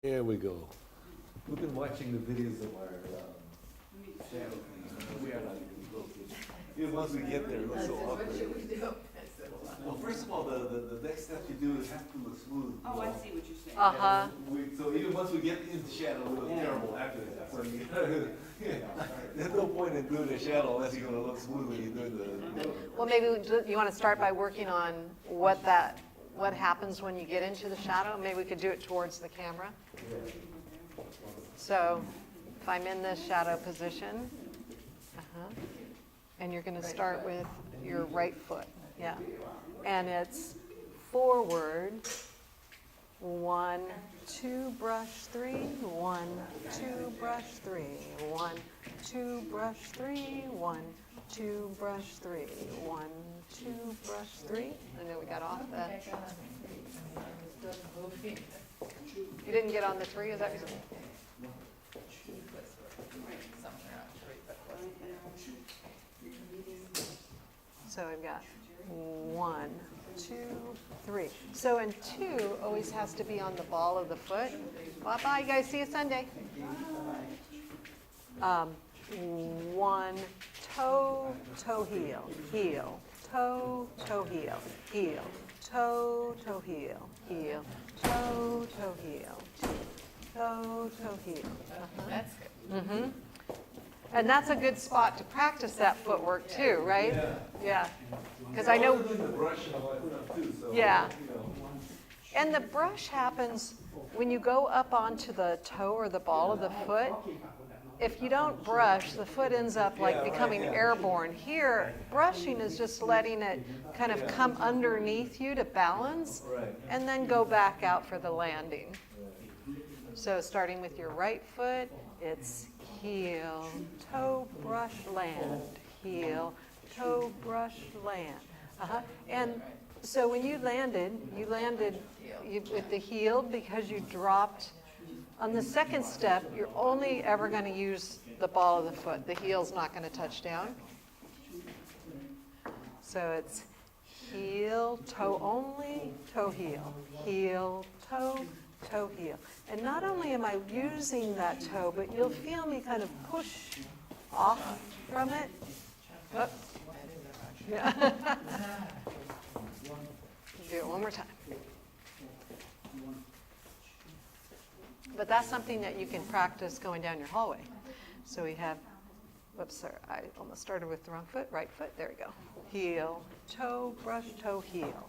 There we go. We've been watching the videos of our shadow. We are not even close. Even once we get there, it looks so awkward. What should we do? Well, first of all, the next step you do is have to look smooth. Oh, I see what you're saying. Uh-huh. So even once we get into shadow, we look terrible after that. So there's no point in doing a shadow unless you're going to look smooth when you're doing the. Well, maybe you want to start by working on what happens when you get into the shadow. Maybe we could do it towards the camera. So if I'm in this shadow position, and you're going to start with your right foot, yeah. And it's forward, 1, 2, brush 3, 1, 2, brush 3, 1, 2, brush 3, 1, 2, brush 3, 1, 2, brush 3. I know we got off that. You didn't get on the 3, is that what you're saying? So I've got 1, 2, 3. So in 2 always has to be on the ball of the foot. Bye-bye, you guys. See you Sunday. 1, toe, toe, heel, heel, toe, toe, heel, heel, toe, toe, heel, heel, toe, toe, heel, toe, toe, heel. That's good. Mm-hmm. And that's a good spot to practice that footwork too, right? Yeah. Because I know. Doing the brush and all that stuff too, so, Yeah. you know. And the brush happens when you go up onto the toe or the ball of the foot. If you don't brush, the foot ends up like becoming airborne. Here, brushing is just letting it kind of come underneath you to balance and then go back out for the landing. So starting with your right foot, it's heel, toe, brush, land, heel, toe, brush, land. And so when you landed with the heel because you dropped. On the second step, you're only ever going to use the ball of the foot. The heel's not going to touch down. So it's heel, toe only, toe, heel, toe, toe, heel. And not only am I using that toe, but you'll feel me kind of push off from it. Oh. Yeah. Do it one more time. But that's something that you can practice going down your hallway. So we have, whoops, sorry, I almost started with the wrong foot, right foot, there we go. Heel, toe, brush, toe, heel.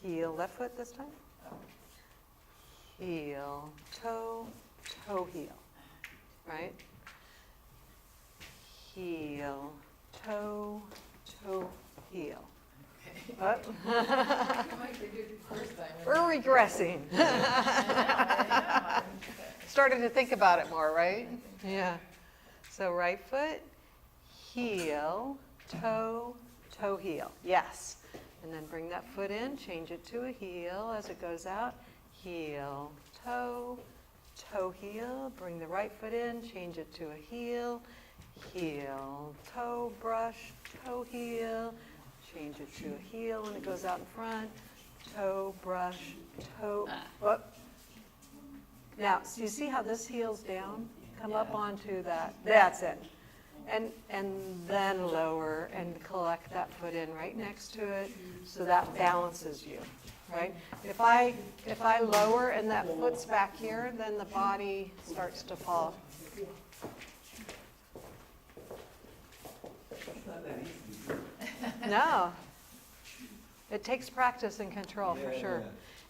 Heel, left foot this time. Heel, toe, toe, heel, right? Heel, toe, toe, heel. We're regressing. Started to think about it more, right? Yeah. So right foot, heel, toe, toe, heel. Yes. And then bring that foot in, change it to a heel as it goes out. Heel, toe, toe, heel. Bring the right foot in, change it to a heel. Heel, toe, brush, toe, heel. Change it to a heel when it goes out in front. Toe, brush, toe. Whoop. Now, so you see how this heel's down? Come up onto that. That's it. And then lower and collect that foot in right next to it so that balances you, right? If I lower and that foot's back here, then the body starts to fall. It's not that easy. No. It takes practice and control for sure.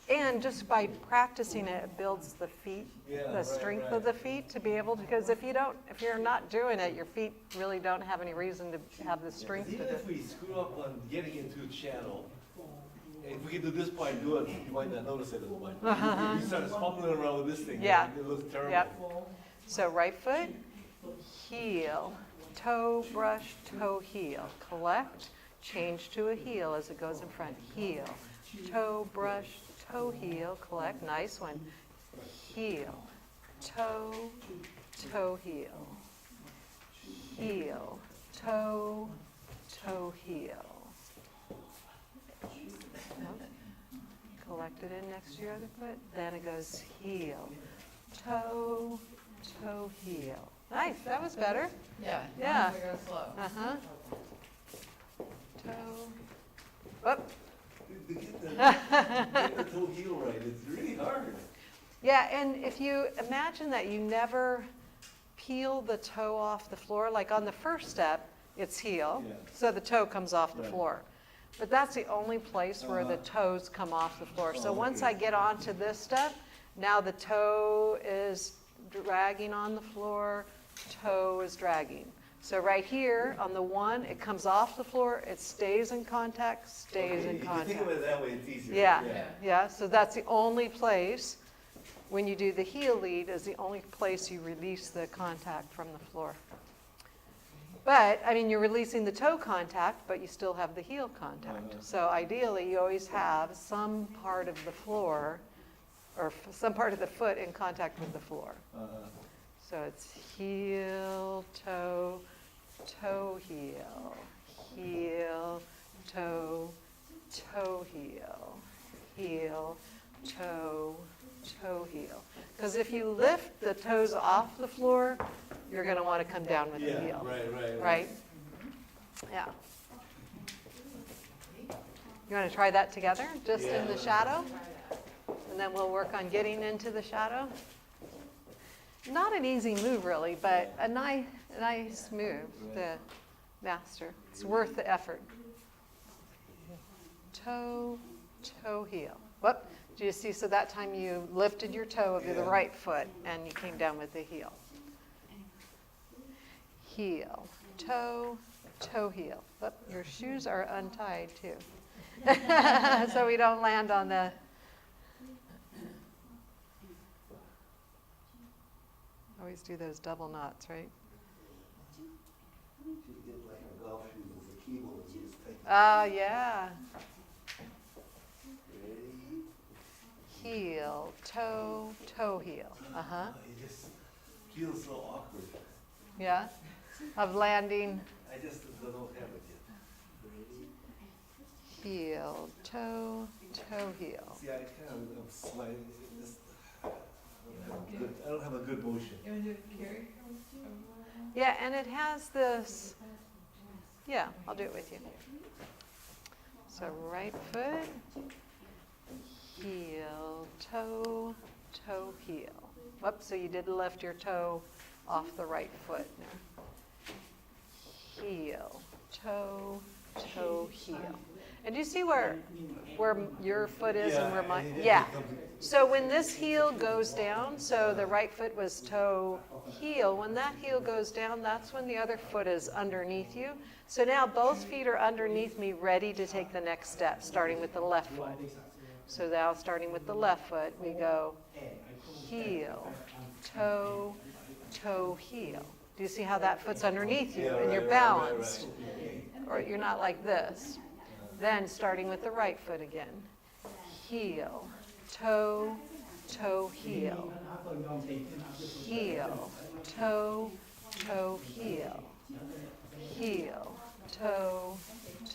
And just by practicing it, it builds the feet, the strength of the feet to be able to, because if you're not doing it, your feet really don't have any reason to have the strength to do Even it. if we screw up on getting into a channel, if we can do this part good, you might not notice it as much. You start fumbling around with this thing, it looks terrible. Yep. So right foot, heel, toe, brush, toe, heel. Collect, change to a heel as it goes in front. Heel, toe, brush, toe, heel. Collect, nice one. Heel, toe, toe, heel. Heel, toe, toe, heel. collect it in next to your other foot. Then it goes heel, toe, toe, heel. Nice, that was better. Yeah. Yeah. We go slow. Uh-huh. Toe. Whoop. To get the toe heel right, it's really hard. Yeah, and if you imagine that you never peel the toe off the floor, like on the first step, it's heel, Yeah. so the toe comes off the Right. floor. But that's the only place where the toes come off the floor. So Oh, once okay. I get onto this step, now the toe is dragging on the floor, toe is dragging. So right here on the one, it comes off the floor, it stays in contact, stays in If you think of contact. it that way, it's easier. Yeah, yeah, so that's the only place, when you do the heel lead, is the only place you release the contact from the floor. But, I mean, you're releasing the toe contact, but you still have the heel contact. So ideally, you always have some part of the floor, or some part of the foot in contact with the floor. So it's heel, toe, toe, heel, heel, toe, toe, heel, heel, toe, toe, heel. Because if you lift the toes off the floor, you're going to want to come down with the Yeah, heel. right. Right? Yeah. You want to try that together, just in the shadow? And then we'll work on getting into the shadow. Not an easy move, really, but a nice move, the master. It's worth the effort. Toe, toe, heel. Whoop. Do you see? So that time you lifted your toe of the right foot and you came down with the heel. Heel, toe, toe, heel. Whoop. Your shoes are untied, too. So we don't land on the... Always do those double knots, right? Should get like a golf shoe with a keyboard and just take it. Yeah. Ready? Heel, toe, toe, heel. Uh-huh. It just feels so awkward. Yeah. Of landing I just don't have it yet. Ready? heel, toe, toe, heel. See, I kind of am sliding. I don't have a good motion. You want to do it, Carrie? Yeah, and it has this. Yeah, I'll do it with you. So right foot, heel, toe, toe, heel. Whoops, so you did lift your toe off the right foot now. Heel, toe, toe, heel. And do you see where your foot is and where mine? Yeah. So when this heel goes down, so the right foot was toe, heel, when that heel goes down, that's when the other foot is underneath you. So now both feet are underneath me, ready to take the next step, starting with the left foot. So now starting with the left foot, we go heel, toe, toe, heel. Do you see how that foot's underneath you and you're balanced? Or you're not like this. Then starting with the right foot again. Heel, toe, toe, heel. Heel, toe, toe, heel. Heel, toe,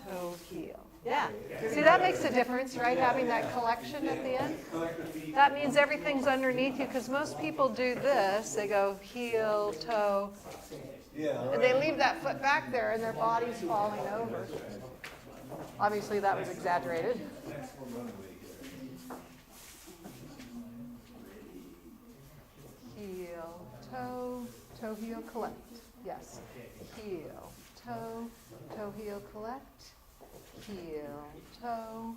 toe, heel. Yeah. See, that makes a difference, right? Having that collection at the end. That means everything's underneath you, because most people do this. They go heel, toe, and they leave that foot back there and their body's falling over. Obviously, that was exaggerated. Heel, toe, toe, heel, collect. Yes. Heel, toe, toe, heel, collect. Heel, toe,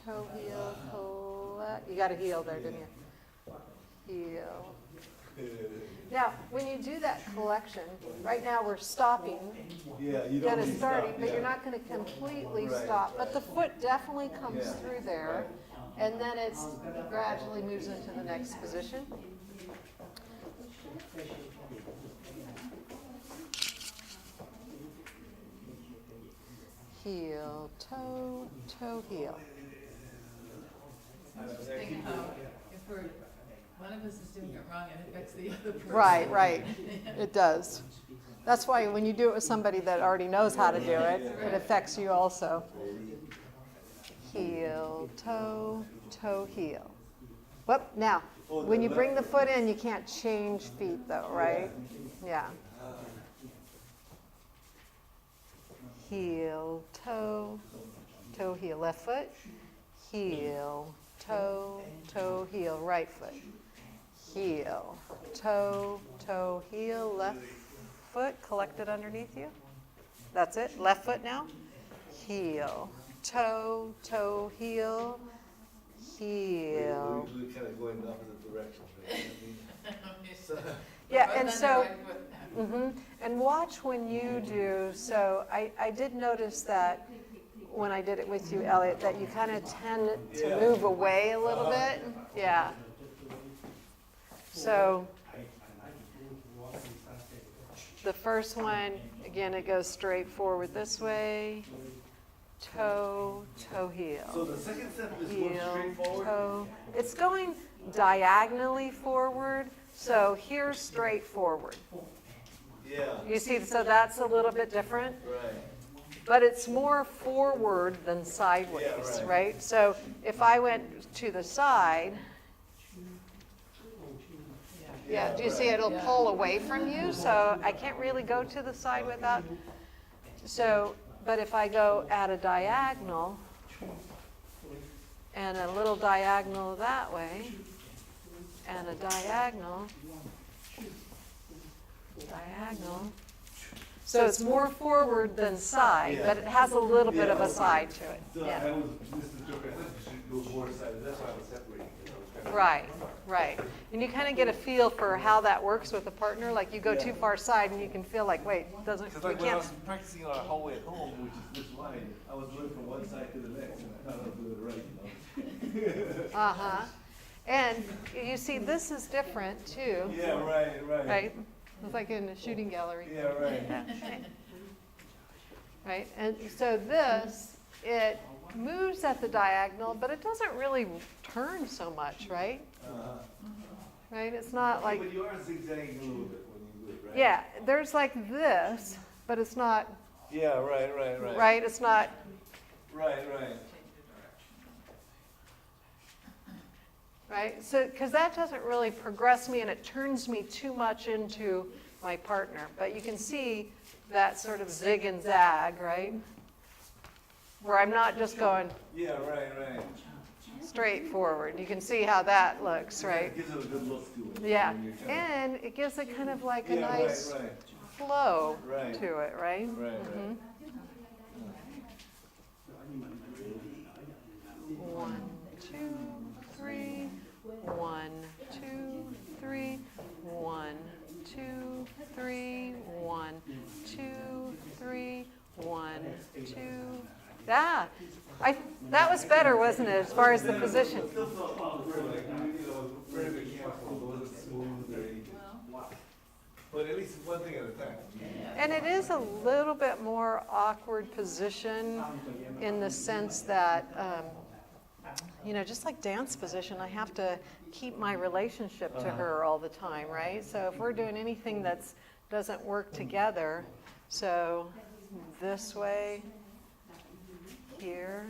toe, heel, collect. You got a heel there, didn't you? Heel. Now, when you do that collection, right now we're stopping, Yeah, you kind don't of starting, but you're not going to completely stop. But the foot definitely comes through there, and then it gradually moves into the next position. Heel, toe, toe, heel. I was just thinking how if one of us is doing it wrong, it affects the other person. Right, right. It does. That's why when you do it with somebody that already knows how to do it, it affects you also. Heel, toe, toe, heel. Whoop, now, when you bring the foot in, you can't change feet though, right? Yeah. Heel, toe, toe, heel, left foot. Heel, toe, toe, heel, right foot. Heel, toe, toe, heel, left foot collected underneath you. That's it, left foot now. Heel, toe, toe, heel, heel. We're kind of going in opposite directions, right? Yeah, and so, and watch when you do, so I did notice that when I did it with you, Elliot, that you kind of tend to move away a little bit. Yeah. So the first one, again, it goes straight forward this way. Toe, toe, heel. So the second step is going straight forward? Toe. It's going diagonally forward, so here's straight forward. Yeah. You see, so that's a little bit different. Right. But it's more forward than sideways, Yeah, right? So if I went to the side, yeah, do you see it'll pull away from you? So I can't really go to the side without, so, but if I go at a diagonal, and a little diagonal that way, and a diagonal, so it's more forward than side, but it has a little bit of a side to it. So Yeah. I was misinterpreting. I thought you should go more side. That's why I was separating. Right, right. And you kind of get a feel for how that works with a partner. Like you go too far side and you can feel like, wait, doesn't, Because we like when I can't. was practicing on a hallway at home, which is this line, I was going from one side to the next, and I thought I was doing it right, Uh-huh. And you see, this is different too, Yeah, right, right. right? It's like in a shooting gallery. Yeah, right. Right, and so this, it moves at the diagonal, but it doesn't really turn so much, right? Right, it's not like, But you are zigzagging a little bit when you do it, right? yeah, there's like this, but it's not, Yeah, right, right, right. right, it's not, Right, right. right? So, because that doesn't really progress me and it turns me too much into my partner. But you can see that sort of zig and zag, right? Where I'm not just going Yeah, right, right. straight forward. You can see how that looks, right? It gives it a good look to it. Yeah, when you're trying and it gives it kind of like a yeah, nice right, right. flow Right. to it, right? Right, right. 1, 2, 3, 1, 2, 3, 1, 2, 3, 1, 2, 3, 1, 2. Yeah, that was better, wasn't it, as far as the position? Still felt awkward, like, you know, very mechanical, it wasn't smooth or anything. But at least one thing at a time. And it is a little bit more awkward position in the sense that, you know, just like dance position, I have to keep my relationship to her all the time, right? So if we're doing anything that doesn't work together, so this way, here,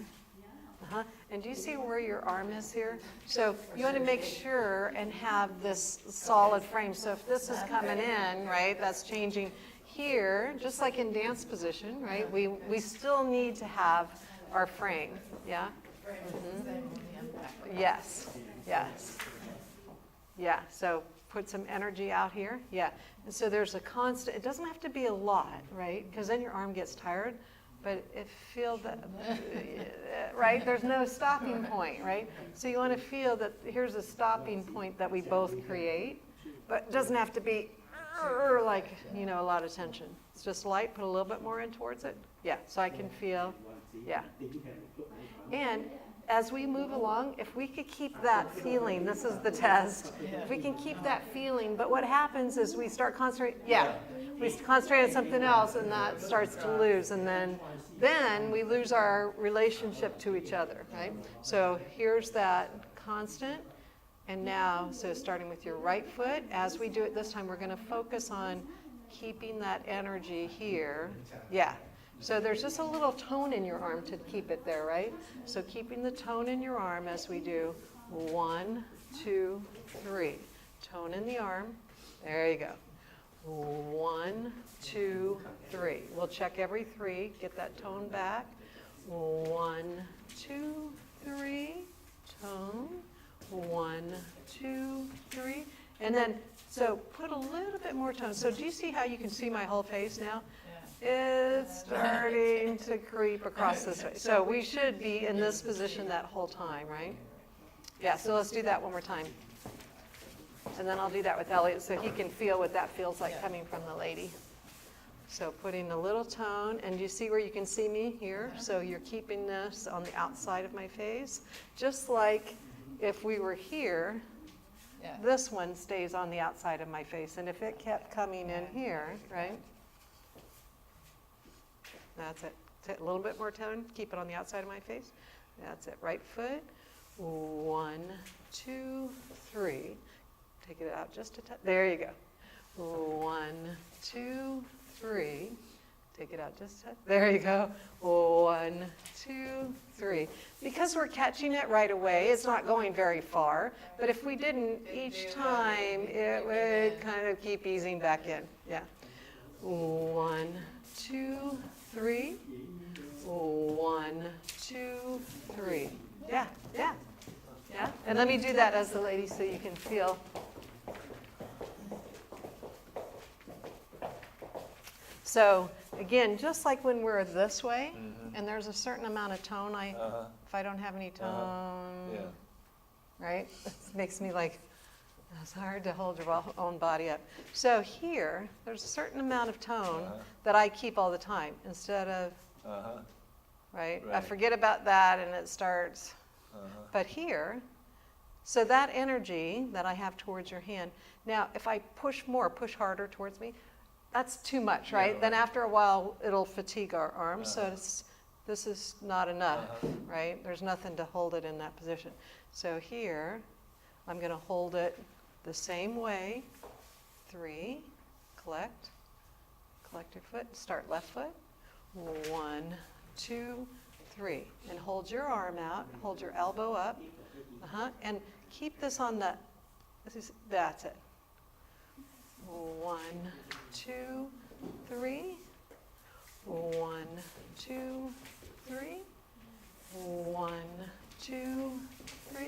and do you see where your arm is here? So you want to make sure and have this solid frame. So if this is coming in, right, that's changing here, just like in dance position, right? We still need to have our frame, yeah? Yes, yes. Yeah, so put some energy out here, yeah. And so there's a constant, it doesn't have to be a lot, right? Because then your arm gets tired, but it feels that, right? There's no stopping point, right? So you want to feel that here's a stopping point that we both create, but it doesn't have to be like, you know, a lot of tension. It's just light, put a little bit more in towards it. Yeah, so I can feel, yeah. And as we move along, if we could keep that feeling, this is the test, if we can keep that feeling, but what happens is we start concentrating, we concentrate on something else and that starts to lose, and then we lose our relationship to each other, right? So here's that constant, and now, so starting with your right foot, as we do it this time, we're gonna focus on keeping that energy here, yeah. So there's just a little tone in your arm to keep it there, right? So keeping the tone in your arm as we do 1, 2, 3. Tone in the arm. There you go. 1, 2, 3. We'll check every 3. Get that tone back. 1, 2, 3. Tone. 1, 2, 3. And then, so put a little bit more tone. So do you see how you can see my whole face now? It's starting to creep across this way. So we should be in this position that whole time, right? Yeah, so let's do that one more time. And then I'll do that with Elliot so he can feel what that feels like coming from the lady. So putting a little tone, and you see where you can see me here? So you're keeping this on the outside of my face. Just like if we were here, this one stays on the outside of my face. And if it kept coming in here, right? That's it. A little bit more tone. Keep it on the outside of my face. That's it. Right foot. 1, 2, 3. Take it out just a touch. There you go. 1, 2, 3. Take it out just a touch. There you go. 1, 2, 3. Because we're catching it right away, it's not going very far. But if we didn't, each time it would kind of keep easing back in. Yeah. 1, 2, 3. 1, 2, 3. Yeah, yeah, yeah. And let me do that as the lady so you can feel. So again, just like when we're this way, and there's a certain amount of tone, if I don't have any tone, right? It makes me like, it's hard to hold your own body up. So here, there's a certain amount of tone that I keep all the time instead of, right? I forget about that and it starts, but here, so that energy that I have towards your hand, now if I push more, push harder towards me, that's too much, right? Then after a while, it'll fatigue our arms, so this is not enough, right? There's nothing to hold it in that position. So here, I'm gonna hold it the same way. 3, collect your foot, start left foot. 1, 2, 3. And hold your arm out, hold your elbow up, and keep this on the, that's it. 1, 2, 3. 1, 2, 3. 1, 2, 3.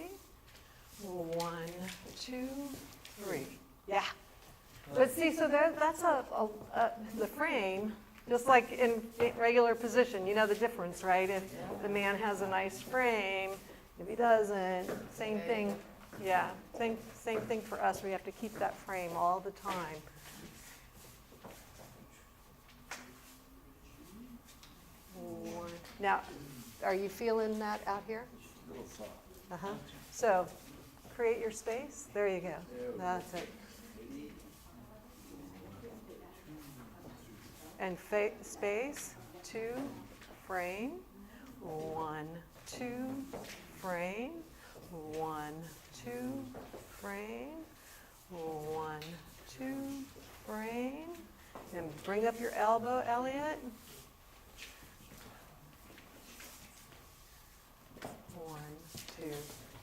1, 2, 3. Yeah. But see, so that's the frame, just like in regular position. You know the difference, right? If the man has a nice frame, if he doesn't, same thing. Yeah, same thing for us. We have to keep that frame all the time. Now, are you feeling that out here? A little soft. So, create your space. There you go. That's it. And space, 2, frame, 1, 2, frame, 1, 2, frame, 1, 2, frame, and bring up your elbow, Elliot. 1, 2,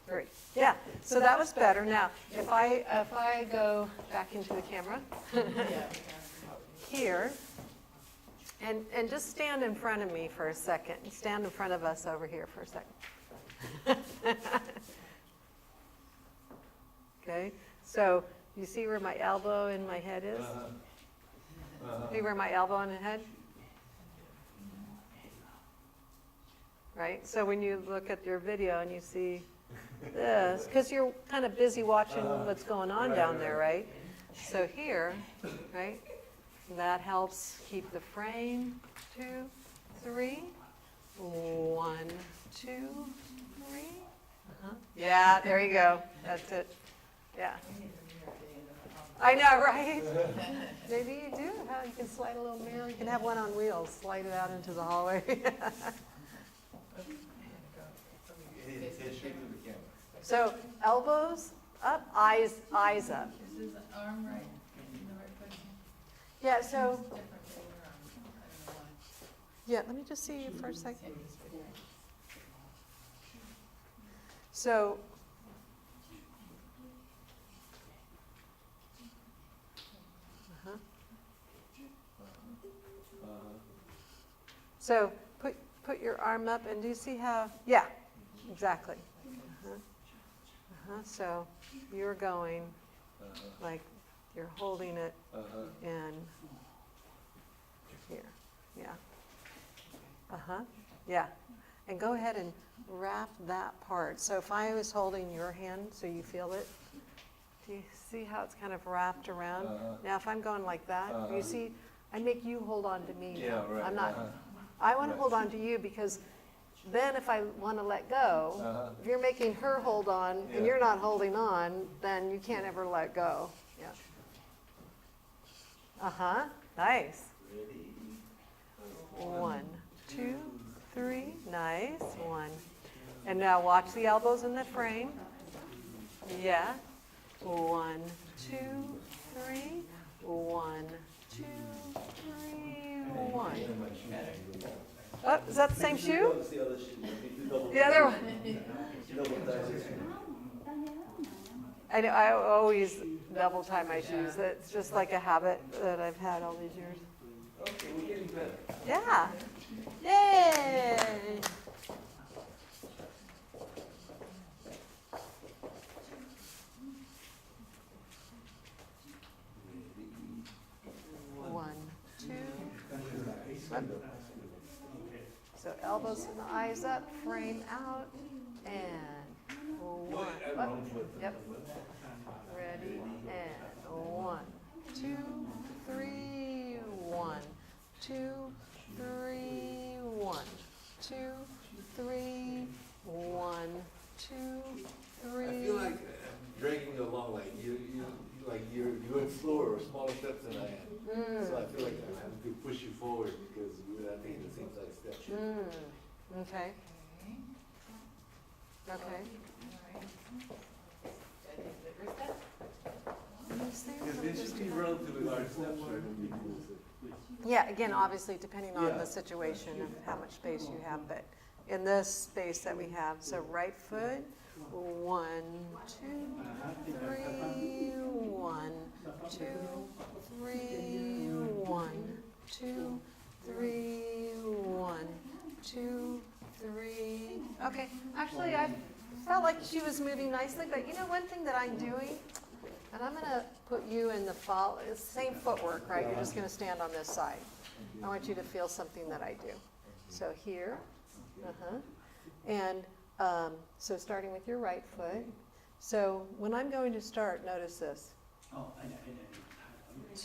3. Yeah, so that was better. Now, if I go back into the camera here, and just stand in front of me for a second. Stand in front of us over here for a second. Okay, so you see where my elbow and my head is? See where my elbow and the head? Right, so when you look at your video and you see this, because you're kind of busy watching what's going on down there, right? So here, right, that helps keep the frame. 2, 3, 1, 2, 3. Yeah, there you go. That's it. Yeah. I know, right? Maybe you do. You can slide a little mirror. You can have one on wheels. Slide it out into the hallway. So elbows up, eyes up. Is his arm right in the right position? Yeah, so It's different for your arm. I don't know Yeah, let me just see you for a second. So, uh-huh. So put your arm up, and do you see how? Yeah, exactly. So you're going like you're holding it in here. Yeah. Yeah. And go ahead and wrap that part. So if I was holding your hand, so you feel it, do you see how it's kind of wrapped around? Now if I'm going like that, you see, I make you hold on to me. Yeah, right. I'm not. I want to hold on to you because then if I want to let go, if you're making her hold on and you're not holding on, then you can't ever let go. Yeah. Nice. 1, 2, 3. Nice. 1. And now watch the elbows in the frame. Yeah. 1, 2, 3. 1, 2, 3. 1. Oh, is that the same shoe? The other one. I know, I always double tie my shoes. It's just like a habit that I've had all these years. Okay, we're getting better. Yeah. Yay! One, two. So elbows and the eyes up, frame out, and 1. Yep. Ready, and 1, 2, 3, 1, 2, 3, 1, 2, 3, 1, 2, 3. I feel like dragging you along, like you're doing slower or smaller steps than I am. So I feel like I have to push you forward because we're not taking the same size steps. Okay. Okay. Because it should be relatively large steps, right? When you do this. Yeah, again, obviously depending on the situation of how much space you have, but in this space that we have, so right foot, 1, 2, 3, 1, 2, 3, 1, 2, 3, 1, 2, 3. Okay, actually I felt like she was moving nicely, but you know one thing that I'm doing, and I'm going to put you in the same footwork, right? You're just going to stand on this side. I want you to feel something that I do. So here, and so starting with your right foot. So when I'm going to start, notice this.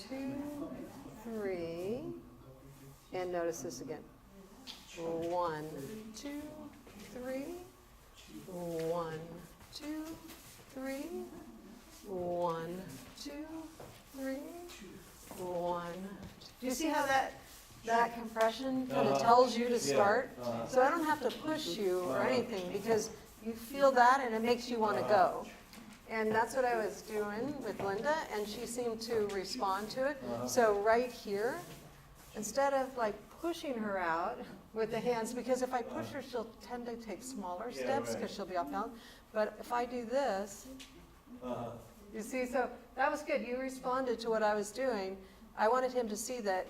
2, 3, and notice this again. 1, 2, 3, 1, 2, 3, 1, 2, 3, 1. Do you see how that compression kind of tells you to start? So I don't have to push you or anything because you feel that and it makes you want to go. And that's what I was doing with Linda, and she seemed to respond to it. So right here, instead of like pushing her out with the hands, because if I push her, she'll tend to take smaller steps because she'll be off balance. But if I do this, you see, so that was good. You responded to what I was doing. I wanted him to see that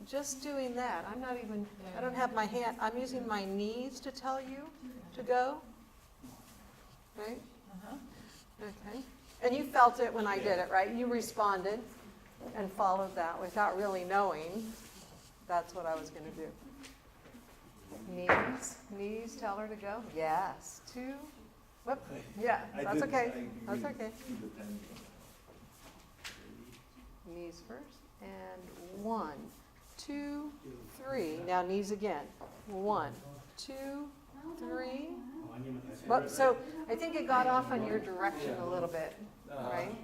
just doing that, I don't have my hand, I'm using my knees to tell you to go. Right? Okay. And you felt it when I did it, right? You responded and followed that without really knowing that's what I was going to do. Knees, tell her to go. Yes. 2. Whoop. Yeah, that's okay. That's okay. Knees first. And 1, 2, 3. Now knees again. 1, 2, 3. Well, so I think it got off on your direction a little bit, right?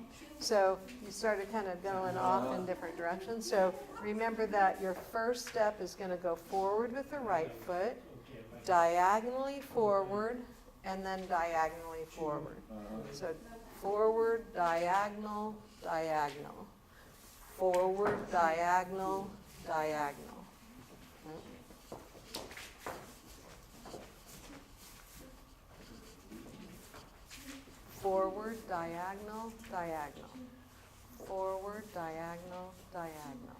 So you started kind of going off in different directions. So remember that your first step is going to go forward with the right foot, diagonally forward, and then diagonally forward. So forward, diagonal, diagonal. Forward, diagonal, diagonal. forward, diagonal, diagonal, forward, diagonal, diagonal,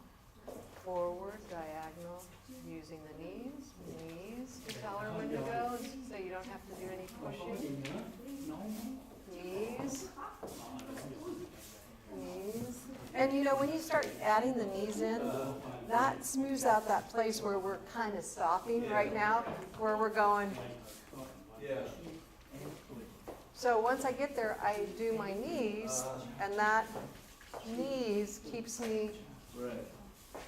forward, diagonal, using the knees to tell her when to go, so you don't have to do any pushing. Knees, knees. And you know, when you start adding the knees in, that smooths out that place where we're kind of stopping right now, where we're going. Yeah. So once I get there, I do my knees, and that knees keeps me Right.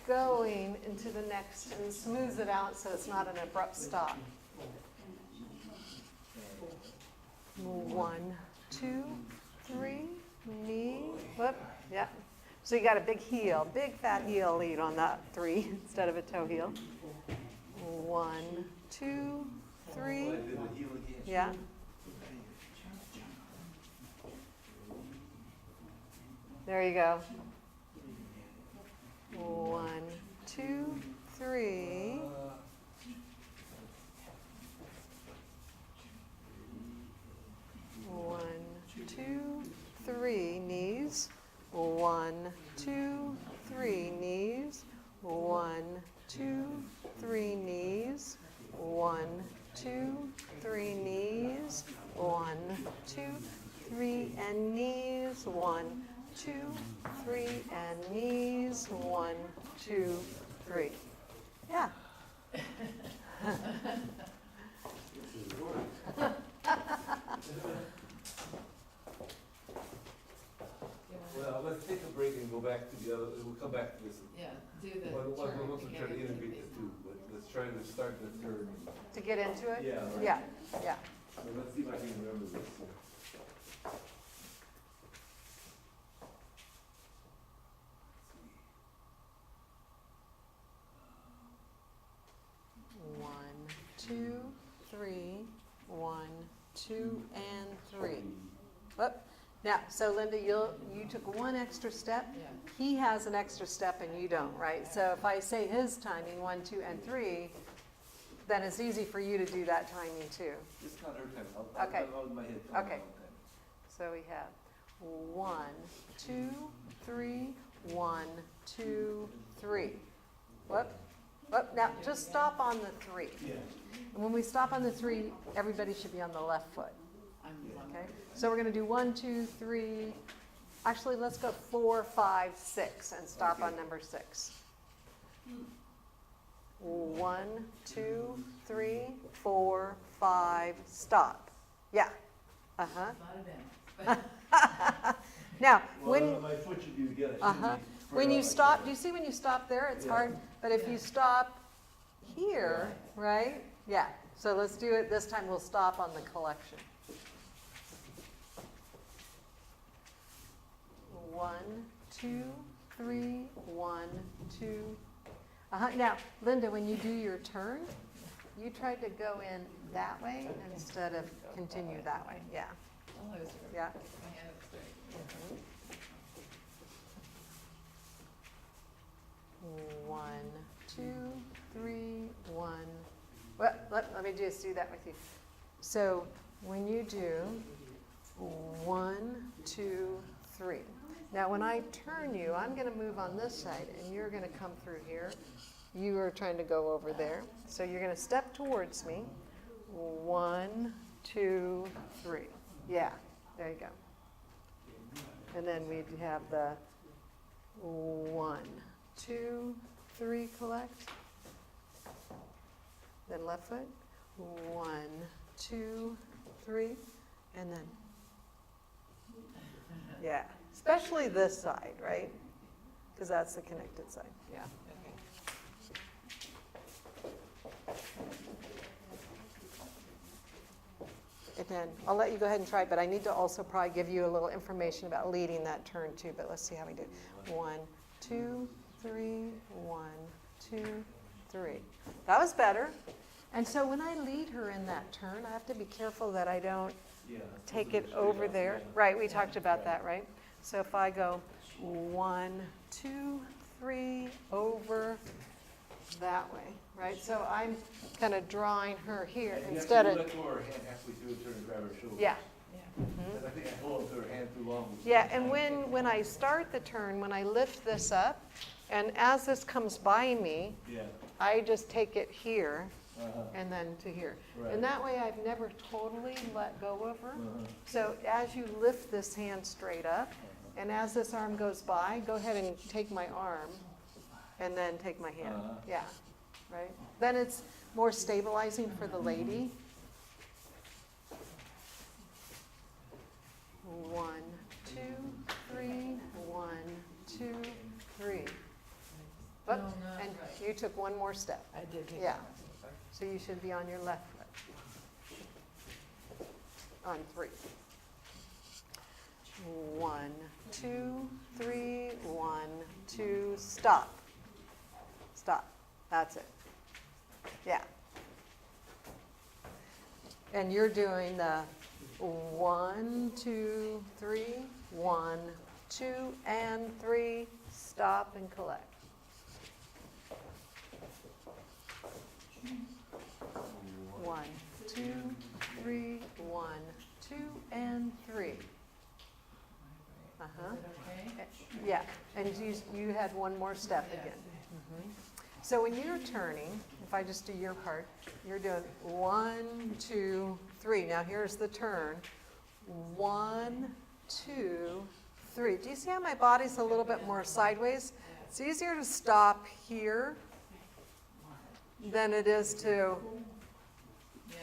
going into the next and smooths it out so it's not an abrupt stop. 1, 2, 3, knee, whoop, yeah. So you got a big heel, big fat heel lead on that 3 instead of a toe heel. 1, 2, 3, I did the heel again. yeah. There you go. 1, 2, 3. 1, 2, 3, knees. 1, 2, 3, knees. 1, 2, 3, knees. 1, 2, 3, knees. 1, 2, 3, and knees. 1, 2, 3, and knees. 1, 2, 3. Yeah. Well, let's take a break and go back to the other, we'll come back to this. Yeah, do the Well, we'll turn also try to together. integrate the two, but let's try to start the third. To get into it? Yeah, right. Yeah, yeah. So let's see if I can remember this. One, two, three, 1, 2, and 3. Whoop. Now, so Linda, you took one extra step. Yeah. He has an extra step and you don't, right? So if I say his timing, 1, 2, and 3, then it's easy for you to do that timing too. Just count every time. Okay. I'll in my head. count Okay. all the time. So we have 1, 2, 3, 1, 2, 3. Whoop. Whoop. Now, just stop on the 3. Yeah. And when we stop on the 3, everybody should be on the left foot. I'm Okay, so we're going to do 1, 2, 3. Actually, let's go 4, 5, 6 and stop on number 6. 1, 2, 3, 4, 5, stop. Yeah. Uh huh. not advanced. Now, Well, when my foot should be together. when you stop, do you see when you stop there? It's Yeah. hard, but if Yeah. you stop here, right? Yeah. So let's do it. This time we'll stop on the collection. 1, 2, 3, 1, 2. Now, Linda, when you do your turn, you tried to go in that way instead of continue that way. Yeah. Oh, I was Yeah. my hand up straight. 1, 2, 3, 1. Well, let me just do that with you. So when you do 1, 2, 3. Now when I turn you, I'm going to move on this side and you're going to come through here. You are trying to go over there. So you're going to step towards me. 1, 2, 3. Yeah, there you go. And then we have the 1, 2, 3 collect. Then left foot. 1, 2, 3. And then, yeah. Especially this side, right? Because that's the connected side. Yeah. And then I'll let you go ahead and try it, but I need to also probably give you a little information about leading that turn too. But let's see how we do. 1, 2, 3, 1, 2, 3. That was better. And so when I lead her in that turn, I have to be careful that I don't take it over there. Right, we talked about that, right? So if I go 1, 2, 3, over that way, right? So I'm kind of drawing her here instead of, You have to let go of her hand halfway through and turn and grab her shoulder. yeah, Yeah. And I think I hold onto her hand too long. Yeah, and when I start the turn, when I lift this up, and as this comes by me, Yeah. I just take it here Uh-huh. and then to here. Right. And that way I've never totally let go of her. Uh-huh. So as you lift this hand straight up, and as this arm goes by, go ahead and take my arm, and then take my hand. Uh-huh. Yeah, right? Then it's more stabilizing for the lady. 1, 2, 3, 1, 2, 3. No, Whoop, not and right. you took one more step. I did take Yeah. one. So you should be on your left foot. On 3. 1, 2, 3, 1, 2, stop. Stop. That's it. Yeah. And you're doing the 1, 2, 3, 1, 2, and 3, stop and collect. 1, 2, 3, 1, 2, and 3. Uh-huh. Is it okay? Yeah, and you had one more step Yes. again. So when you're turning, if I just do your part, you're doing 1, 2, 3. Now here's the turn. 1, 2, 3. Do you see how my body's a little bit more sideways? It's easier to stop here than it is to, Yeah.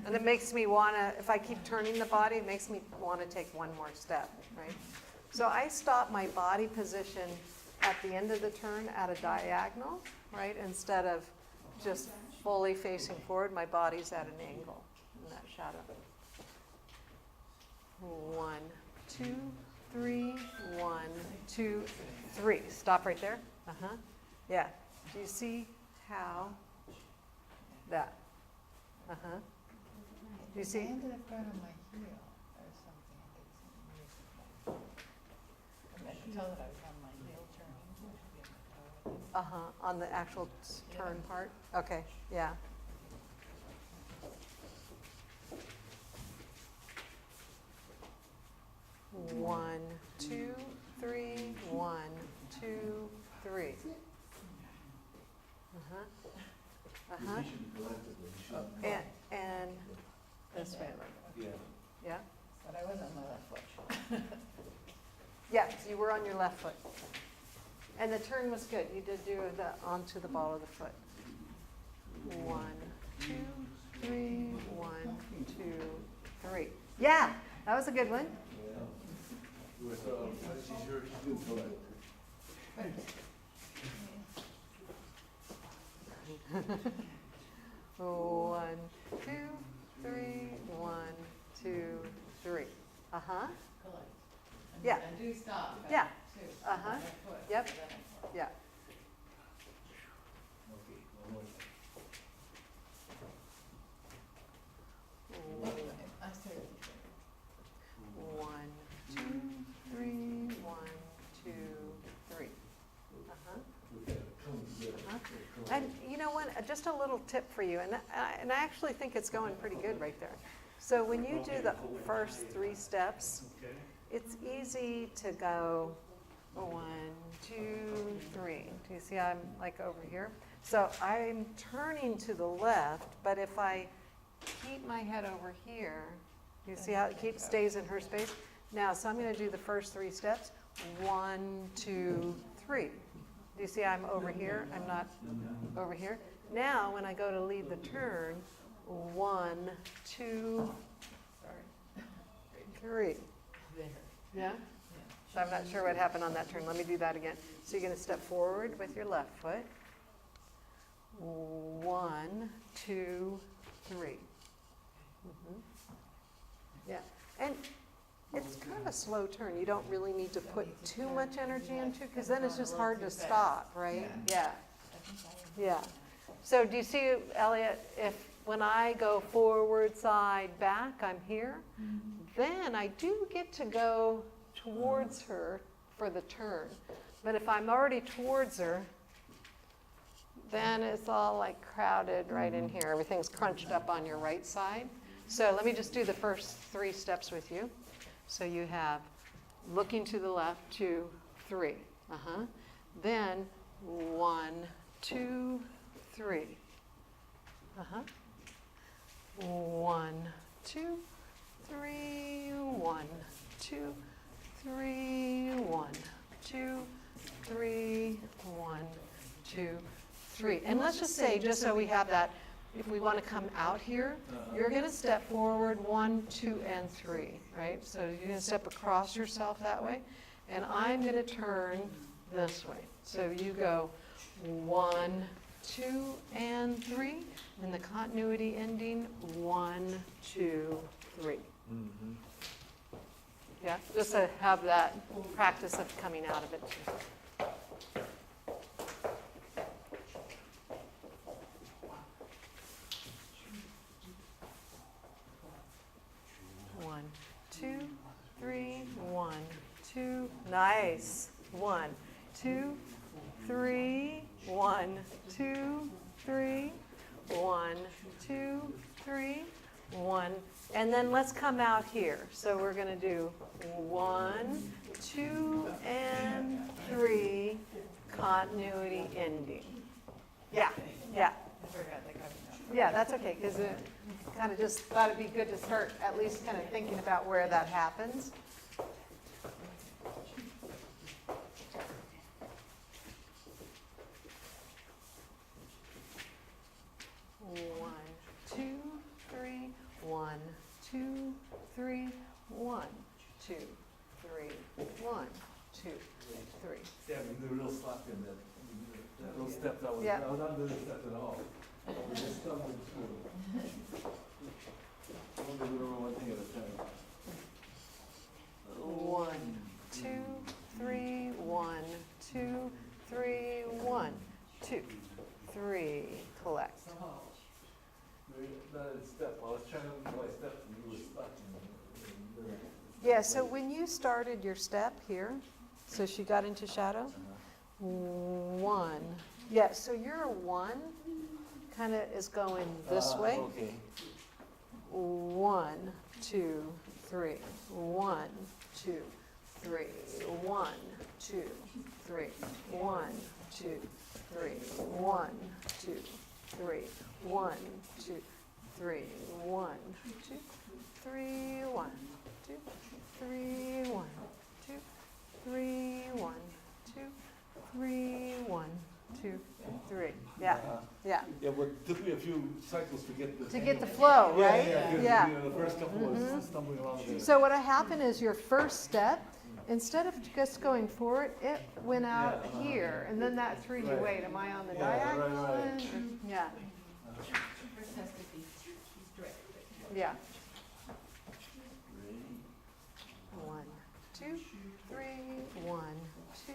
and it makes me want to, if I keep turning the body, it makes me want to take one more step, right? So I stop my body position at the end of the turn at a diagonal, right? Instead of just fully facing forward, my body's at an angle in that shadow. 1, 2, 3, 1, 2, 3. Stop right there. Uh-huh. Yeah. Do you see how that? Uh-huh. Do you I see? ended up going on my heel or something. I did something weird. I could tell that I was on my heel turning. Uh-huh. On the actual turn part? Okay. Yeah. One, 2, 3, 1, 2, 3. Uh-huh. Uh-huh. And this way. Yeah. Yeah? But I was on my left foot. Yes, you were on your left foot. And the turn was good. You did do the onto the ball of the foot. 1, 2, 3, 1, 2, 3. Yeah, that was a good one. She's doing good. 1, 2, 3, 1, 2, 3. Uh-huh. Collect. Yeah. And do stop. Yeah. Too. Uh-huh. Left foot. Yep. Then I collect. Yeah. Okay, one more. I started. 1, 2, 3, 1, 2, 3. Uh-huh. Uh-huh. And you know what, just a little tip for you, and I actually think it's going pretty good right there. So when you do the first 3 steps, it's easy to go 1, 2, 3. Do you see I'm like over here? So I'm turning to the left, but if I keep my head over here, you see how it stays in her space? Now, so I'm going to do the first 3 steps. 1, 2, 3. Do you see I'm over here? I'm not over here. Now, when I go to lead the turn, 1, 2, 3. There. Yeah? So I'm not sure what happened on that turn. Let me do that again. So you're going to step forward with your left foot. 1, 2, 3. Mhm. Yeah. And it's kind of a slow turn. You don't really need to put too much energy into it because then it's just hard to stop, right? Yeah. Yeah. So do you see, Elliot, if when I go forward, side, back, I'm here, then I do get to go towards her for the turn. But if I'm already towards her, then it's all like crowded right in here. Everything's crunched up on your right side. So let me just do the first 3 steps with you. So you have looking to the left, 2, 3. Then 1, 2, 3. 1, 2, 3, 1, 2, 3, 1, 2, 3, 1, 2, 3. And let's just say, just so we have that, if we want to come out here, you're going to step forward 1, 2, and 3, right? So you're going to step across yourself that way, and I'm going to turn this way. So you go 1, 2, and 3, and the continuity ending 1, 2, 3. Yeah, just to have that practice of coming out of it too. One, 2, 3, 1, 2. Nice. 1, 2, 3, 1, 2, 3, 1, 2, 3, 1. And then let's come out here. So we're going to do 1, 2, and 3, continuity ending. Yeah, yeah. I forgot that coming up. Yeah, that's okay, because it kind of just thought it'd be good to start at least kind of thinking about where that happens. One, 2, 3, 1, 2, 3, 1, 2, 3, 1, 2, 3. Yeah, we do real sloppy in that. Those steps, I Yeah. was not doing steps at all. We just stumbled through. Only we remember one thing at a time. 1, 2, 3, 1, 2, 3, 1, 2, 3. Collect. Not in step, I was trying to do my steps and you were stuck. Yeah, so when you started your step here, so she got into shadow, 1. Yeah, so your 1 kind of is going this way. Okay. 1, 2, 3. 1, 2, 3. 1, 2, 3. 1, 2, 3. 1, 2, 3. 1, 2, 3. 1, 2, 3. 1, 2, 3. 1, 2, 3. 1, 2, 3. 1, 2, 3. Yeah, yeah. Yeah, but it took me a few cycles to get the. To get the flow, right? Yeah, because, Yeah. you know, the first couple was stumbling along there. So what happened is your first step, instead of just going forward, it went out Yeah, here, and then that threw you, Right. wait, am I on the Yeah, diagonal? right. Yeah, First has to be straight. yeah. 1, 2, 3, 1, 2,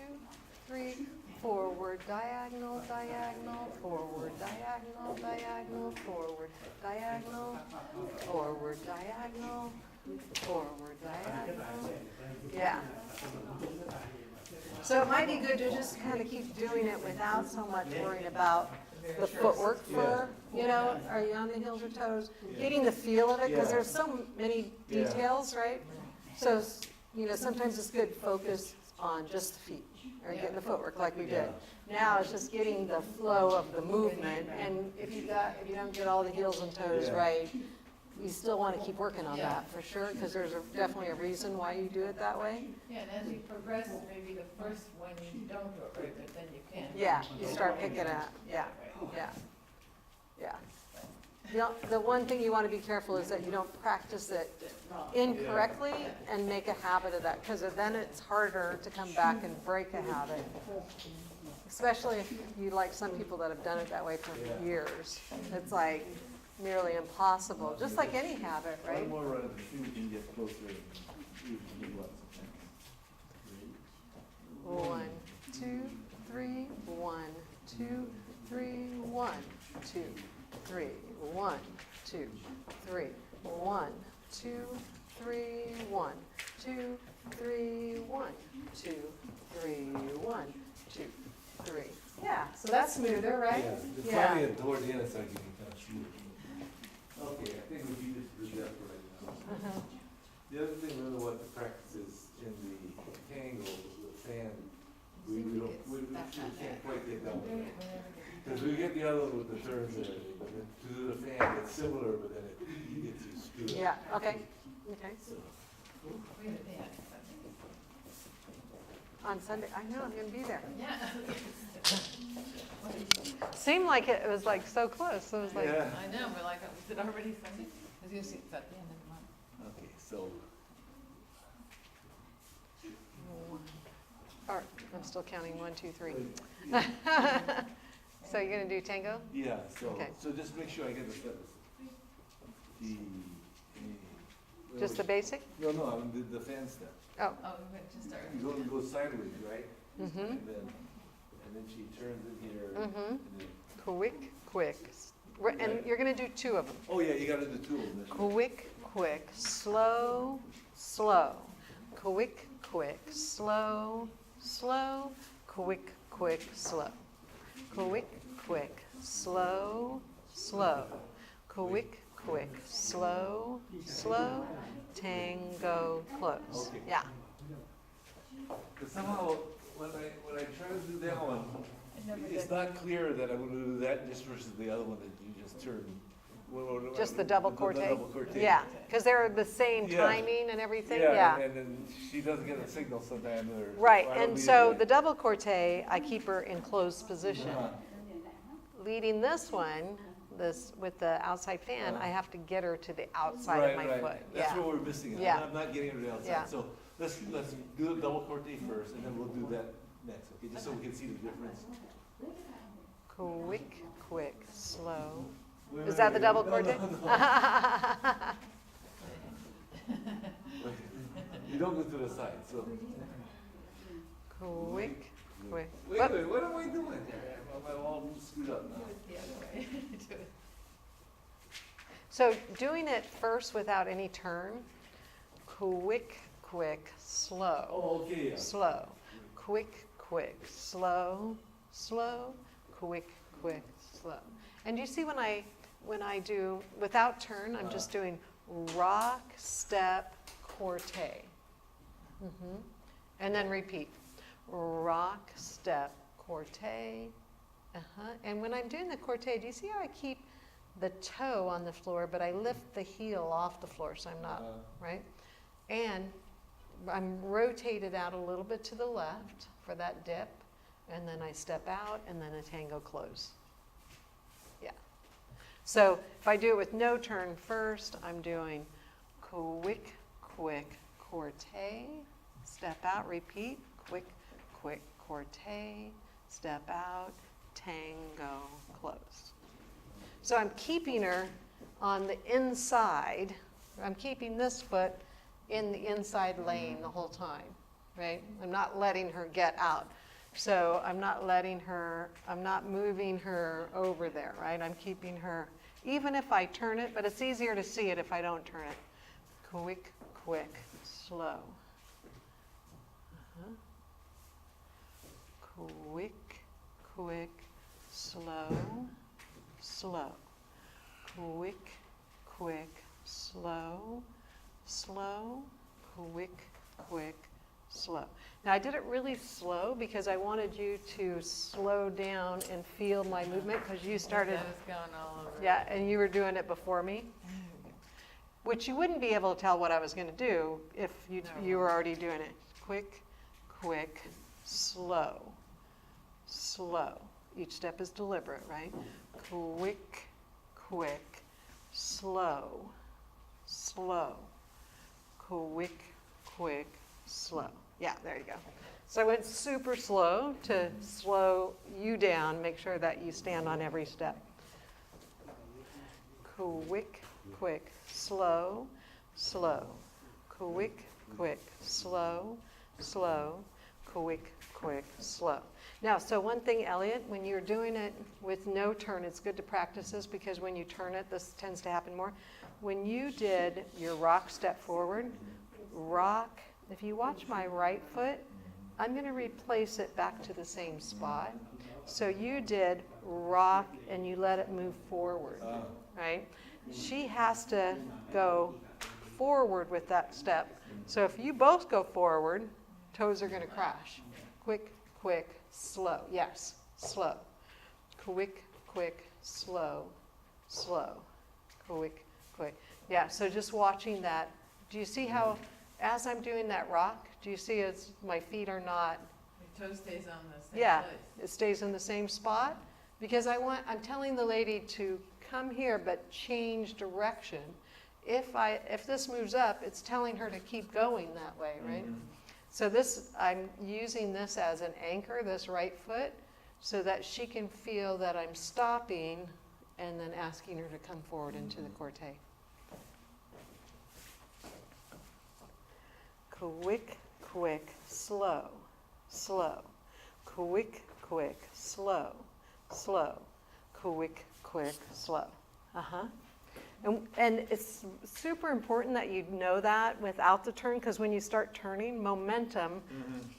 3, forward, diagonal, diagonal, forward, diagonal, diagonal, forward, diagonal, forward, diagonal, forward, diagonal. Yeah. So it might be good to just kind of keep doing it without so much worrying about the footwork for, you know, are you on the heels or toes? Getting the feel of it, because there's so many details, right? So, you know, sometimes it's good to focus on just the feet, or getting the footwork like we did. Now it's just getting the flow of the movement, and if you don't get all the heels and toes right, you still want to keep working on that for sure, because there's definitely a reason why you do it that way. Yeah, and as you progress, maybe the first one you don't do it right, but then you can. Yeah, you start picking it up, yeah, yeah, yeah. The one thing you want to be careful is that you don't practice it incorrectly and make a habit of that, because then it's harder to come back and break a habit. Especially if you like some people that have done it that way for years. It's like nearly impossible, just like any habit, right? One more run and see if we can get closer. See if we can do lots of things. 1, 2, 3, 1, 2, 3, 1, 2, 3, 1, 2, 3, 1, 2, 3, 1, 2, 3, 1, 2, 3, 1, 2, 3. Yeah, so that's smoother, right? Yeah, finally toward the end, it's like you can kind of see it. Okay, I think we need to do that for right now. The other thing we really want to practice is in the tango, the fan, we can't quite get that one. Because we get the other one with the turns and everything, but then to do the fan, it's similar, but then you get to screw it. Yeah, okay, okay. So, We have a dance, On Sunday, I know, I'm gonna be there. yeah. Seemed like it was like so close, it was like, yeah. I know, we're like, is it already Sunday? Because usually it's at the end of the month. Okay, so, or, I'm still counting 1, 2, 3. So you're gonna do tango? yeah, so, Okay. so just make sure I get the steps. The, Just the basic? No, no, I mean the fan step. Oh, Oh, we went to start. You go sideways, right? mm-hmm, And then she turns it here. mm-hmm. And then, Quick, quick. And you're gonna do 2 of them. oh yeah, you gotta do 2 of them. that's right. Quick, quick, slow, slow. Quick, quick, slow, slow. Quick, quick, slow. Quick, quick, slow, slow. Quick, quick, slow, slow. Tango, close. Okay. Yeah. But somehow, when I try to do that one, it's not clear that I'm gonna do that just versus the other one that you just turned. Just the double corte? double corte. Yeah, because they're the same Yeah. timing and everything, Yeah, yeah. and then she doesn't get a signal sometimes, or. Right, I don't and need so it. the double corte, I keep her in closed position. Uh-huh. Leading this one, this with the outside fan, I have to get her to the outside Right, of my right. foot. That's Yeah. what we're missing. Yeah. I'm not getting her to the outside. Yeah. So let's do the double corte first, and then we'll do that next, okay? Just so we can see the difference. Quick, quick, slow. Wait, Is wait, that the wait, double no, corte? no, no. You don't go to the side, so. Quick, quick. Wait, Whoop. wait, what am I doing here? I'm all screwed up now. Do it the other way. Do it. So doing it first without any turn, quick, quick, slow. Oh, okay, yeah. Slow. Quick, quick, slow, slow, quick, quick, slow. And you see when I do without turn, I'm just doing rock, step, corte. Mhm. And then repeat. Rock, step, corte. And when I'm doing the corte, do you see how I keep the toe on the floor, but I lift the heel off the floor so I'm not, right? And I'm rotated out a little bit to the left for that dip, and then I step out, and then a tango close. Yeah. So if I do it with no turn first, I'm doing quick, quick, corte, step out, repeat, quick, quick, corte, step out, tango, close. So I'm keeping her on the inside. I'm keeping this foot in the inside lane the whole time, right? I'm not letting her get out. So I'm not moving her over there, right? I'm keeping her, even if I turn it, but it's easier to see it if I don't turn it. Quick, quick, slow. Quick, quick, slow, slow. Quick, quick, slow, slow, quick, quick, slow. Now I did it really slow because I wanted you to slow down and feel my movement because you started, That was going all over. yeah, and you were doing it before me, which you wouldn't be able to tell what I was going to do if you were already doing it. Quick, quick, slow, slow. Each step is deliberate, right? Quick, quick, slow, slow, quick, quick, slow. Yeah, there you go. So I went super slow to slow you down, make sure that you stand on every step. Quick, quick, slow, slow, quick, quick, slow, slow, quick, quick, slow. Now, so one thing, Elliot, when you're doing it with no turn, it's good to practice this because when you turn it, this tends to happen more. When you did your rock step forward, rock, if you watch my right foot, I'm going to replace it back to the same spot. So you did rock and you let it move forward, right? She has to go forward with that step. So if you both go forward, toes are going to crash. Quick, quick, slow. Yes, slow. Quick, quick, slow, slow. Quick, quick. Yeah, so just watching that. Do you see how, as I'm doing that rock, do you see as my feet are not, Your toe stays on the same yeah, place. it stays in the same spot? Because I'm telling the lady to come here but change direction. If this moves up, it's telling her to keep going that way, right? So I'm using this as an anchor, this right foot, so that she can feel that I'm stopping and then asking her to come forward into the corte. Quick, quick, slow, slow. Quick, quick, slow, slow. Quick, quick, slow. Uh-huh. And it's super important that you know that without the turn, because when you start turning, momentum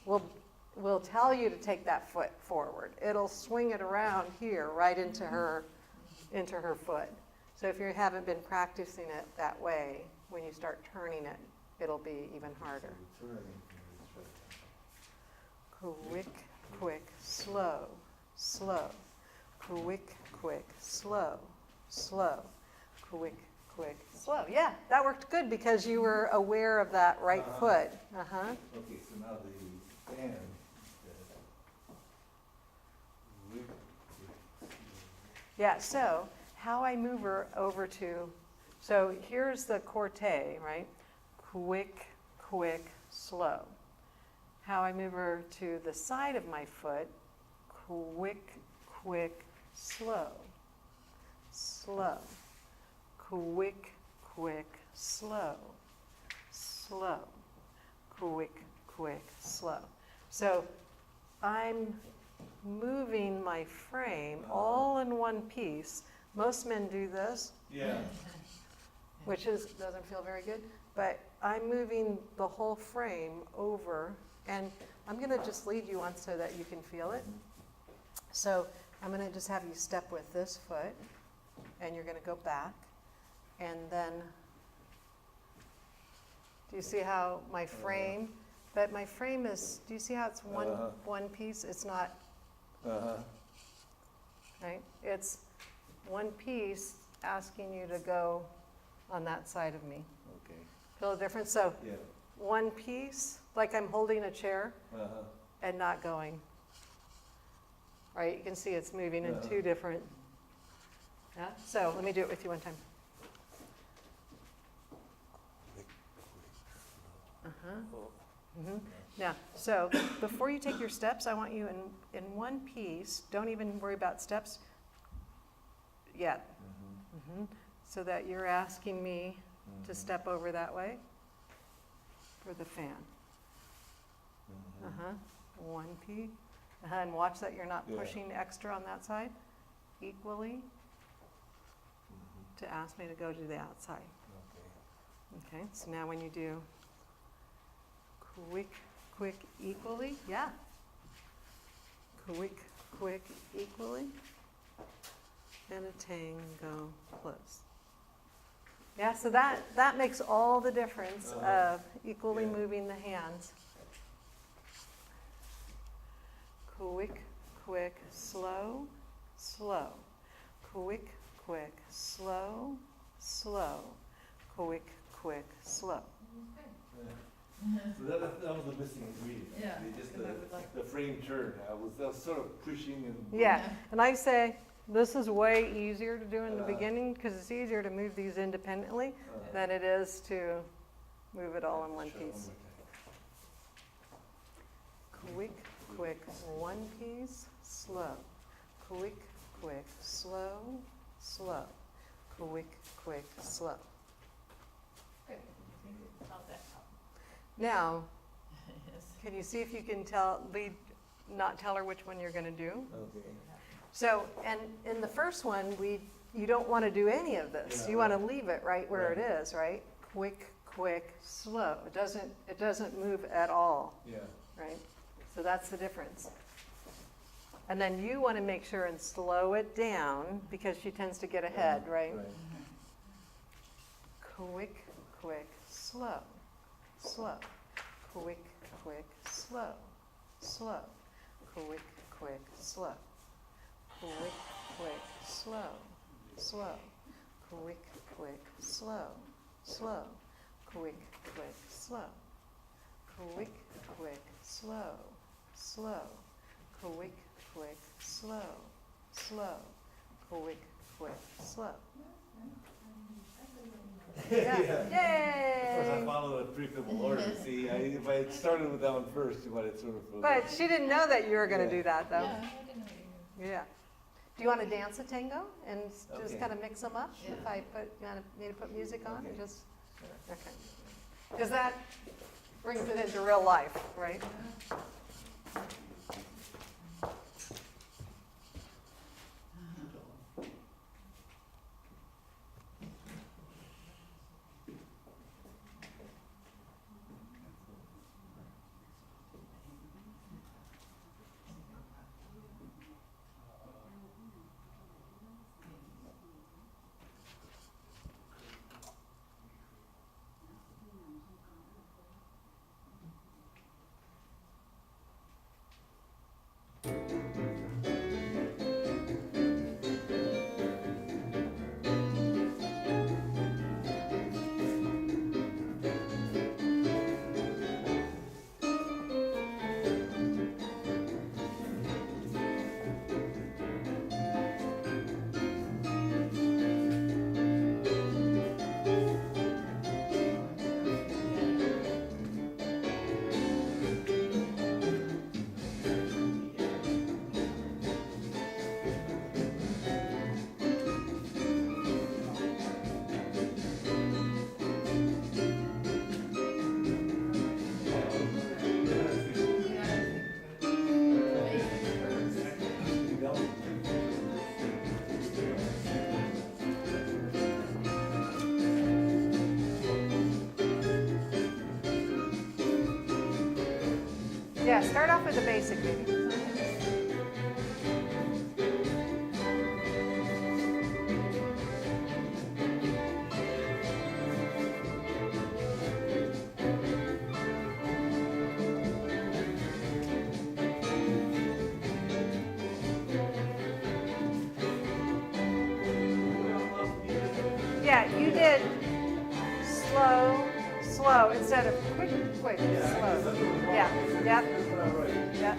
will tell you to take that foot forward. It'll swing it around here, right into her foot. So if you haven't been practicing it that way, when you start turning it, it'll be even harder. Quick, quick, slow, slow. Quick, quick, slow, slow. Quick, quick, slow. Yeah, that worked good because you were aware of that right foot. Uh-huh. Okay, so now the fan. Yeah, so how I move her over to, so here's the corte, right? Quick, quick, slow. How I move her to the side of my foot, quick, quick, slow, slow. Quick, quick, slow, slow. Quick, quick, slow. So I'm moving my frame all in one piece. Most men do this. Yeah. Which doesn't feel very good, but I'm moving the whole frame over, and I'm going to just lead you on so that you can feel it. So I'm going to just have you step with this foot, and you're going to go back, and then, do you see how my frame, but my frame is, do you see how it's one piece? It's not, right? It's one piece asking you to go on that side of me. Okay. Feel the difference? So Yeah. one piece, like I'm holding a chair and not going. Right? You can see it's moving in two different. Yeah? So let me do it with you one time. Now, so before you take your steps, I want you in one piece. Don't even worry about steps yet. So that you're asking me to step over that way for the fan. One piece. And watch that you're not pushing extra on that side equally to ask me to go to the outside. Okay, so now when you do quick, quick, equally, yeah. Quick, quick, equally. And a tango close. Yeah, so that makes all the difference of equally moving the hands. Quick, quick, slow, slow. Quick, quick, slow, slow. Quick, quick, slow. So that was the missing ingredient. Yeah. Just the frame turn. I was sort of pushing and. Yeah, and I say this is way easier to do in the beginning because it's easier to move these independently than it is to move it all in one piece. Quick, quick, one piece, slow. Quick, quick, slow, slow. Quick, quick, slow. Good. I think we felt that out. Now, Yes. can you see if you can not tell her which one you're going to do? Okay. So, and in the first one, you don't want to do any of this. Yeah, You want to leave it right where Right. it is, right? Quick, quick, slow. It doesn't move at all, Yeah. right? So that's the difference. And then you want to make sure and slow it down because she tends to get ahead, right? Quick, quick, slow, slow, quick, quick, slow, slow, quick, quick, slow, quick, quick, slow, slow, quick, quick, slow, slow, quick, quick, slow, quick, quick, slow, slow, quick, quick, slow, slow, quick, quick, slow. Yeah. Of course, I Yay! followed a predictable order. See, if I had started with that one first, you might have sort of. But she didn't know that you were going to Yeah. do that, though. Yeah, I didn't know you Yeah. Do you want to dance a tango and just Okay. kind of mix them up? Yeah. If I put, you want me to put music on or Okay. just, okay. Because that brings it into real life, right? Yeah, start off with the basic maybe. Yeah, you did slow, slow instead of quick, quick, slow. Yeah, yep, yep.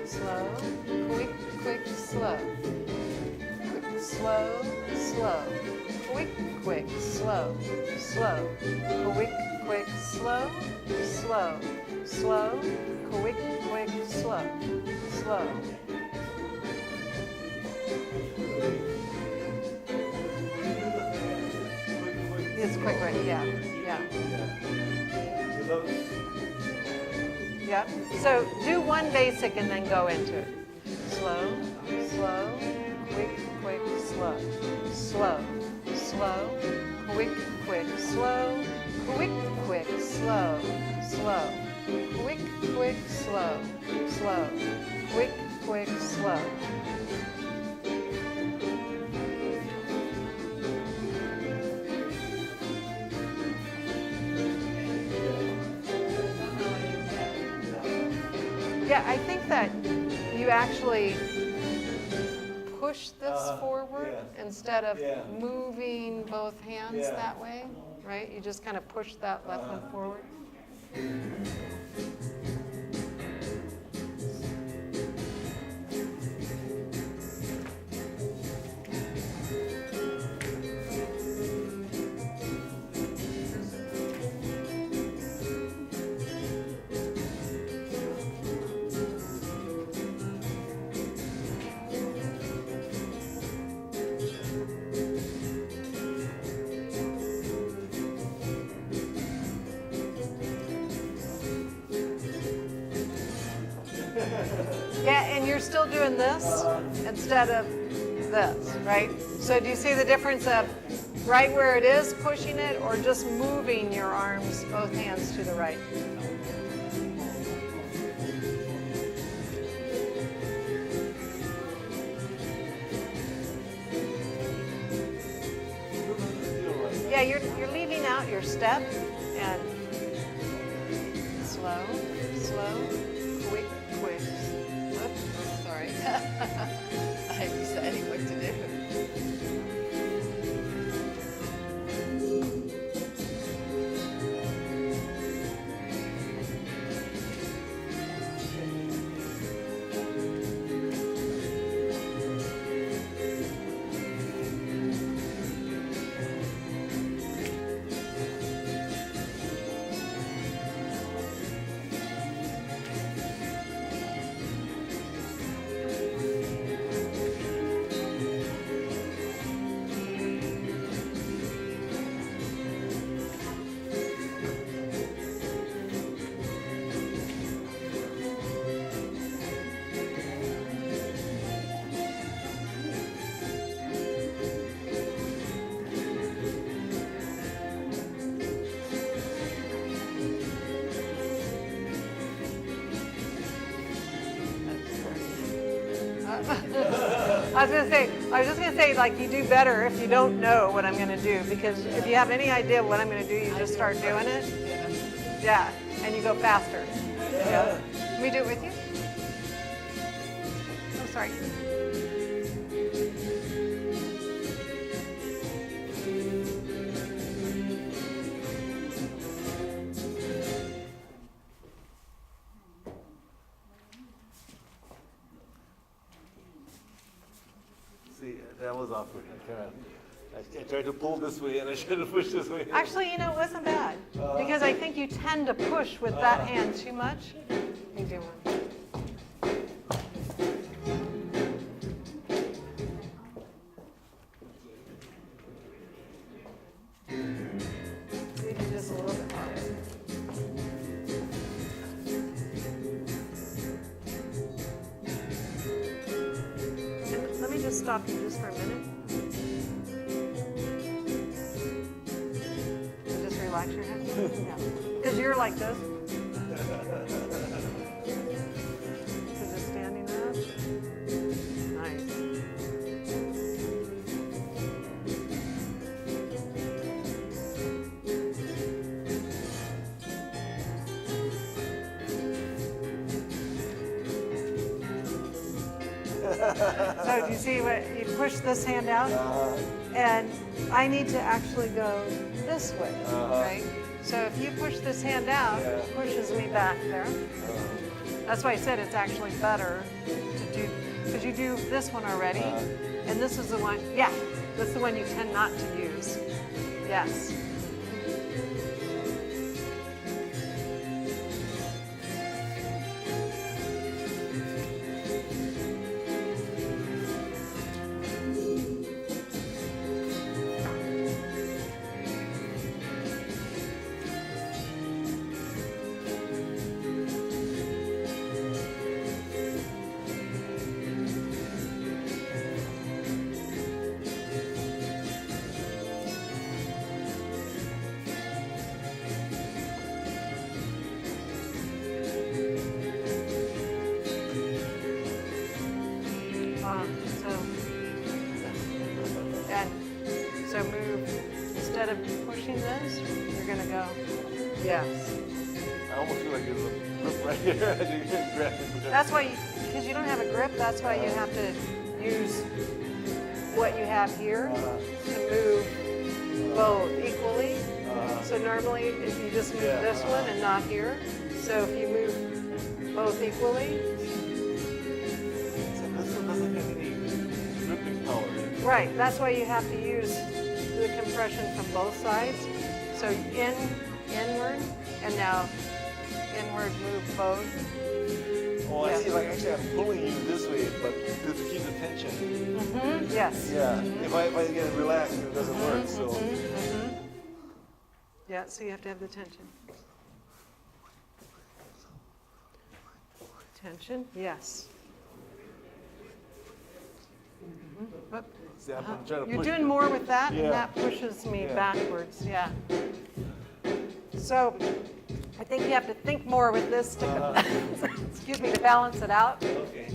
Slow, quick, quick, slow. Quick, slow, slow. Quick, quick, slow, slow. Quick, quick, slow, slow. Slow, quick, quick, slow, slow. It's quick, right? Yeah, yeah. Yep. So do one basic and then go into it. Slow, slow, quick, quick, slow, slow, slow, quick, quick, slow, quick, quick, slow, slow, quick, quick, slow, slow, quick, quick, slow. Yeah, I think that you actually push this forward yeah. instead of Yeah. moving both hands Yeah. that way, right? You just kind of push that left one forward. Yeah, and you're still doing this instead of this, right? So do you see the difference of right where it is pushing it or just moving your arms, both hands to the right? your step, and slow, slow, quick, quick. Oops, sorry. I'm deciding what to do. I was just gonna say, like, you do better if you don't know what I'm gonna do, because if you have any idea what I'm gonna do, you just start doing it. Yeah, and you go faster. Yeah. Can we do it with you? Oh, sorry. See, that was awkward. I tried to pull this way and I should have pushed this way. Actually, you know, it wasn't bad, because I think you tend to push with that hand too much. You do one. Maybe just a little bit harder. And let me just stop you just for a minute. And just relax your head. Yeah. Because you're like this. Because it's standing up. Nice. So do you see what, you push this hand out, and I need to actually go this way, right? So if you push this hand out, it pushes me back there. That's why I said it's actually better to do, because you do this one already, and this is the one, yeah, this is the one you tend not to use. Yes. So move, instead of pushing this, you're gonna go, yes. I almost feel like there's a grip right here. You can grab it. That's why, because you don't have a grip, that's why you have to use what you have here to move both equally. So normally, if you just move this one and not here, so if you move both equally. So this one doesn't have any gripping power. Right, that's why you have to use the compression from both sides. So inward, and now inward move both. Oh, I see, like actually I'm pulling you this way, but to keep the tension. Mm-hmm. Yes. Yeah, if I get relaxed, it doesn't work, so. Mm-hmm. Yeah, so you have to have the tension. Tension, yes. Mm-hmm. Whoop. See, I'm trying to You're push doing it. more with that, Yeah. and that pushes me Yeah. backwards, yeah. So I think you have to think more with this to, excuse me, to balance it out. Okay.